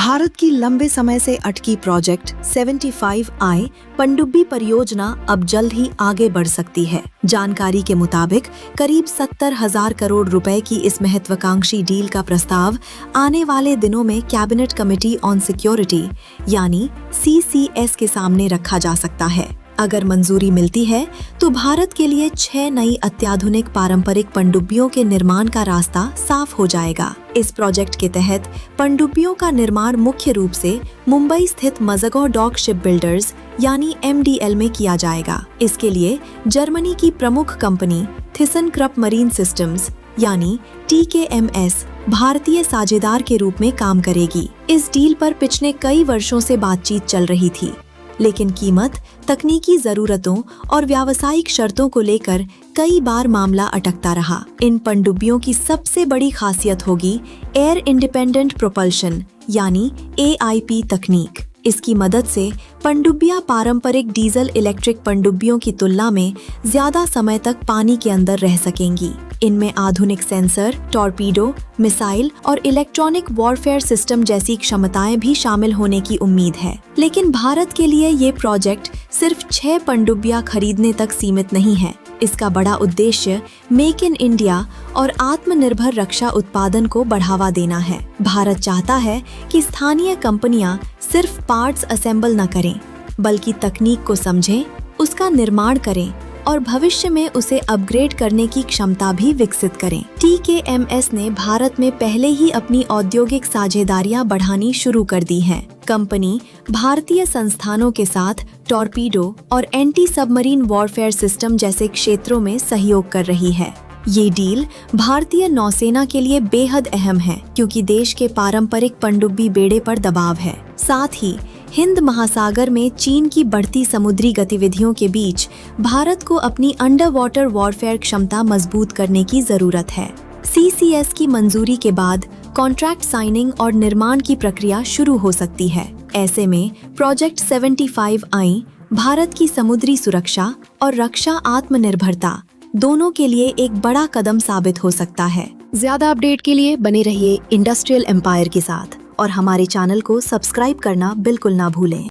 भारत की लंबे समय से अटकी प्रोजेक्ट 75I पनडुब्बी परियोजना अब जल्द ही आगे बढ़ सकती है। जानकारी के मुताबिक करीब 70,000 करोड़ रुपए की इस महत्वाकांक्षी डील का प्रस्ताव आने वाले दिनों में कैबिनेट कमेटी ऑन सिक्योरिटी यानी CCS के सामने रखा जा सकता है। अगर मंजूरी मिलती है तो भारत के लिए 6 नई अत्याधुनिक पारंपरिक पनडुब्बियों के निर्माण का रास्ता साफ हो जाएगा। इस प्रोजेक्ट के तहत पनडुब्बियों का निर्माण मुख्य रूप से मुंबई स्थित मज़ागॉ डॉक शिप बिल्डर्स यानी MDL में किया जाएगा। इसके लिए जर्मनी की प्रमुख कंपनी थिसनक्रप मरीन सिस्टम्स यानी TKMS भारतीय साझेदार के रूप में काम करेगी। इस डील पर पिछले कई वर्षों से बातचीत चल रही थी, लेकिन कीमत, तकनीकी जरूरतों और व्यावसायिक शर्तों को लेकर कई बार मामला अटकता रहा। इन पनडुब्बियों की सबसे बड़ी खासियत होगी एयर इंडिपेंडेंट प्रोपल्शन यानी AIP तकनीक। इसकी मदद से पनडुब्बियां पारंपरिक डीजल इलेक्ट्रिक पनडुब्बियों की तुलना में ज्यादा समय तक पानी के अंदर रह सकेंगी। इनमें आधुनिक सेंसर, टॉर्पीडो, मिसाइल और इलेक्ट्रॉनिक वॉरफेयर सिस्टम जैसी क्षमताएं भी शामिल होने की उम्मीद है। लेकिन भारत के लिए ये प्रोजेक्ट सिर्फ 6 पनडुब्बियां खरीदने तक सीमित नहीं है। इसका बड़ा उद्देश्य मेक इन इंडिया और आत्मनिर्भर रक्षा उत्पादन को बढ़ावा देना है। भारत चाहता है कि स्थानीय कंपनियां सिर्फ पार्ट्स असेंबल न करें, बल्कि तकनीक को समझें, उसका निर्माण करें और भविष्य में उसे अपग्रेड करने की क्षमता भी विकसित करें। TKMS ने भारत में पहले ही अपनी औद्योगिक साझेदारियां बढ़ानी शुरू कर दी हैं। कंपनी भारतीय संस्थानों के साथ टॉर्पीडो और एंटी सबमरीन वॉरफेयर सिस्टम जैसे क्षेत्रों में सहयोग कर रही है। ये डील भारतीय नौसेना के लिए बेहद अहम है, क्योंकि देश के पारंपरिक पनडुब्बी बेड़े पर दबाव है। साथ ही हिंद महासागर में चीन की बढ़ती समुद्री गतिविधियों के बीच भारत को अपनी अंडर वाटर वॉरफेयर क्षमता मजबूत करने की जरूरत है। CCS की मंजूरी के बाद कॉन्ट्रैक्ट साइनिंग और निर्माण की प्रक्रिया शुरू हो सकती है। ऐसे में प्रोजेक्ट 75I भारत की समुद्री सुरक्षा और रक्षा आत्मनिर्भरता दोनों के लिए एक बड़ा कदम साबित हो सकता है। ज्यादा अपडेट के लिए बने रहिए इंडस्ट्रियल एम्पायर के साथ और हमारे चैनल को सब्सक्राइब करना बिल्कुल ना भूलें।